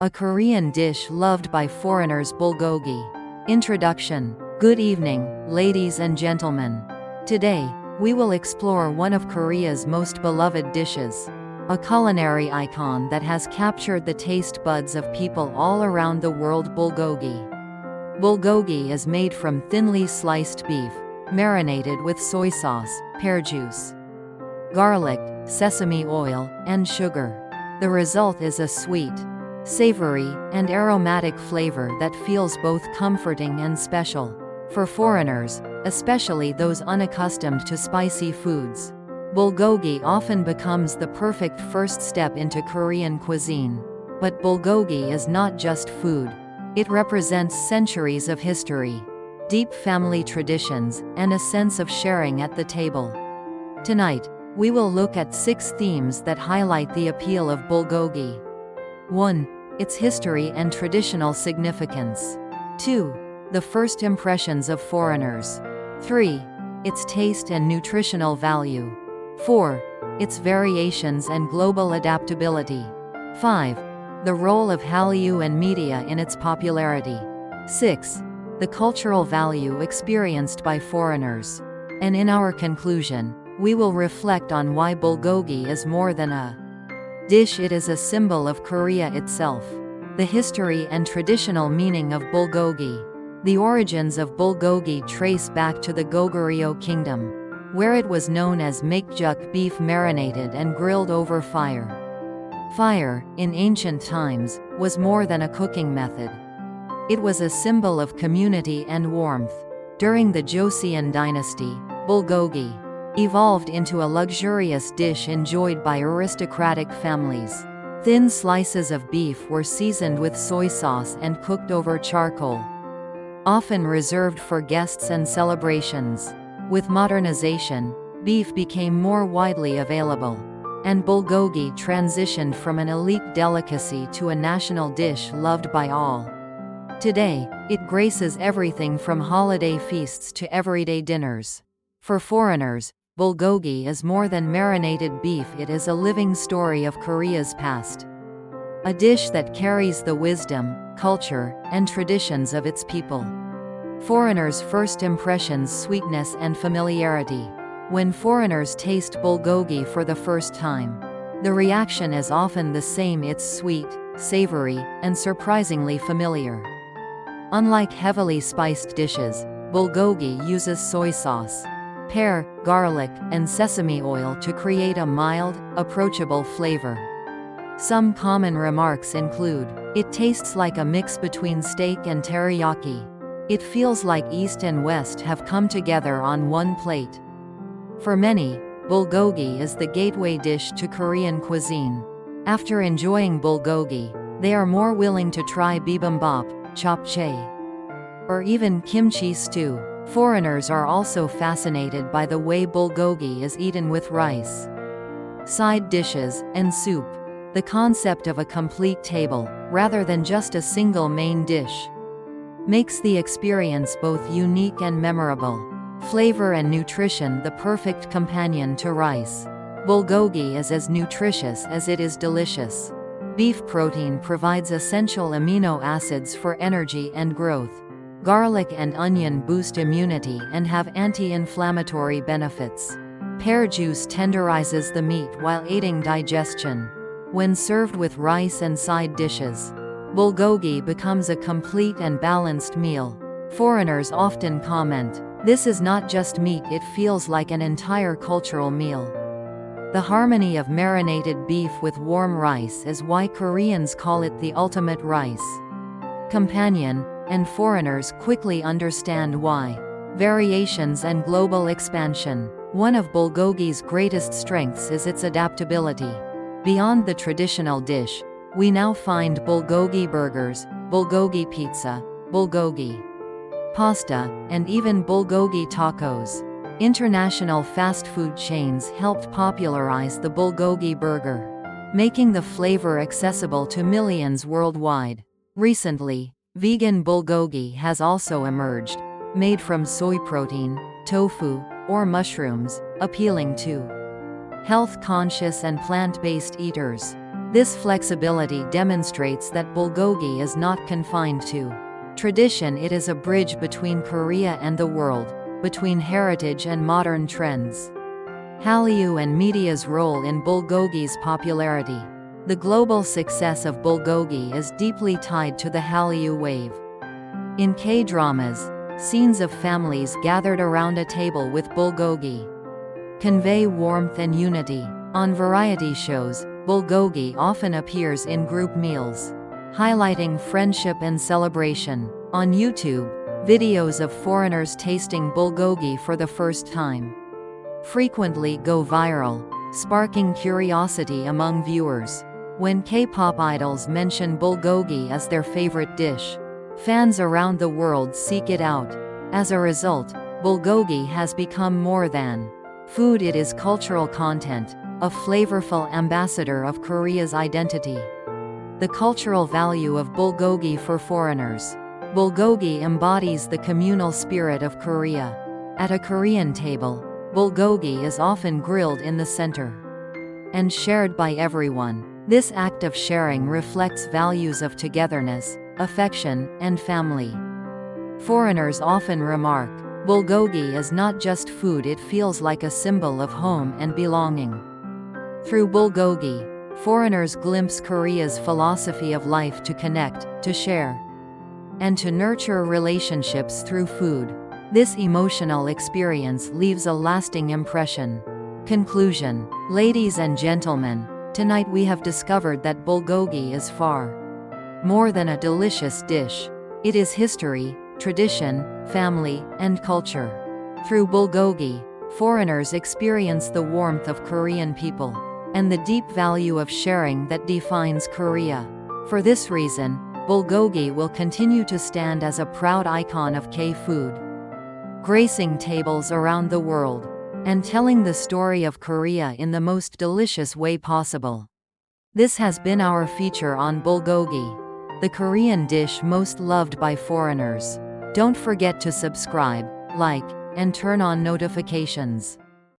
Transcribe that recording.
a Korean dish loved by foreigners. Bulgogi. Introduction. Good evening, ladies and gentlemen. Today, we will explore one of Korea's most beloved dishes. A culinary icon that has captured the taste buds of people all around the world. Bulgogi. Bulgogi is made from thinly sliced beef, marinated with soy sauce, pear juice, garlic, sesame oil, and sugar. The result is a sweet, savory, and aromatic flavor that feels both comforting and special. For foreigners, especially those unaccustomed to spicy foods, bulgogi often becomes the perfect first step into Korean cuisine. But bulgogi is not just food. It represents centuries of history, deep family traditions, and a sense of sharing at the table. Tonight, we will look at 6 themes that highlight the appeal of bulgogi. 1. Its history and traditional significance. 2. The first impressions of foreigners. 3. Its taste and nutritional value. 4. Its variations and global adaptability. 5. The role of Hallyu and media in its popularity. 6. The cultural value experienced by foreigners. And in our conclusion, we will reflect on why bulgogi is more than a dish. It is a symbol of Korea itself. The history and traditional meaning of bulgogi. The origins of bulgogi trace back to the Goguryeo kingdom, where it was known as makjuk, beef marinated and grilled over fire. Fire, in ancient times, was more than a cooking method. It was a symbol of community and warmth. During the Joseon dynasty, bulgogi evolved into a luxurious dish enjoyed by aristocratic families. Thin slices of beef were seasoned with soy sauce and cooked over charcoal, often reserved for guests and celebrations. With modernization, beef became more widely available, and bulgogi transitioned from an elite delicacy to a national dish loved by all. Today, it graces everything from holiday feasts to everyday dinners. For foreigners, bulgogi is more than marinated beef. It is a living story of Korea's past. A dish that carries the wisdom, culture, and traditions of its people. Foreigners' first impressions: sweetness and familiarity. When foreigners taste bulgogi for the first time, the reaction is often the same. It's sweet, savory, and surprisingly familiar. Unlike heavily spiced dishes, bulgogi uses soy sauce, pear, garlic, and sesame oil to create a mild, approachable flavor. Some common remarks include, it tastes like a mix between steak and teriyaki. It feels like East and West have come together on one plate. For many, bulgogi is the gateway dish to Korean cuisine. After enjoying bulgogi, they are more willing to try bibimbap, japchae, or even kimchi stew. Foreigners are also fascinated by the way bulgogi is eaten with rice, side dishes, and soup. The concept of a complete table, rather than just a single main dish, makes the experience both unique and memorable. Flavor and nutrition: the perfect companion to rice. Bulgogi is as nutritious as it is delicious. Beef protein provides essential amino acids for energy and growth. Garlic and onion boost immunity and have anti-inflammatory benefits. Pear juice tenderizes the meat while aiding digestion. When served with rice and side dishes, bulgogi becomes a complete and balanced meal. Foreigners often comment, "This is not just meat, it feels like an entire cultural meal." The harmony of marinated beef with warm rice is why Koreans call it the ultimate rice companion, and foreigners quickly understand why. Variations and global expansion. One of bulgogi's greatest strengths is its adaptability. Beyond the traditional dish, we now find bulgogi burgers, bulgogi pizza, bulgogi pasta, and even bulgogi tacos. International fast food chains helped popularize the bulgogi burger, making the flavor accessible to millions worldwide. Recently, vegan bulgogi has also emerged, made from soy protein, tofu, or mushrooms, appealing to health-conscious and plant-based eaters. This flexibility demonstrates that bulgogi is not confined to tradition. It is a bridge between Korea and the world, between heritage and modern trends. Hallyu and media's role in bulgogi's popularity. The global success of bulgogi is deeply tied to the Hallyu wave. In K-dramas, scenes of families gathered around a table with bulgogi convey warmth and unity. On variety shows, bulgogi often appears in group meals, highlighting friendship and celebration. On YouTube, videos of foreigners tasting bulgogi for the first time frequently go viral, sparking curiosity among viewers. When K-pop idols mention bulgogi as their favorite dish, fans around the world seek it out. As a result, bulgogi has become more than food. It is cultural content, a flavorful ambassador of Korea's identity. The cultural value of bulgogi for foreigners. Bulgogi embodies the communal spirit of Korea. At a Korean table, bulgogi is often grilled in the center and shared by everyone. This act of sharing reflects values of togetherness, affection, and family. Foreigners often remark, bulgogi is not just food, it feels like a symbol of home and belonging. Through bulgogi, foreigners glimpse Korea's philosophy of life: to connect, to share, and to nurture relationships through food. This emotional experience leaves a lasting impression. Conclusion. Ladies and gentlemen, tonight we have discovered that bulgogi is far more than a delicious dish. It is history, tradition, family, and culture. Through bulgogi, foreigners experience the warmth of Korean people and the deep value of sharing that defines Korea. For this reason, bulgogi will continue to stand as a proud icon of K-food, gracing tables around the world and telling the story of Korea in the most delicious way possible. This has been our feature on bulgogi, the Korean dish most loved by foreigners. Don't forget to subscribe, like, and turn on notifications.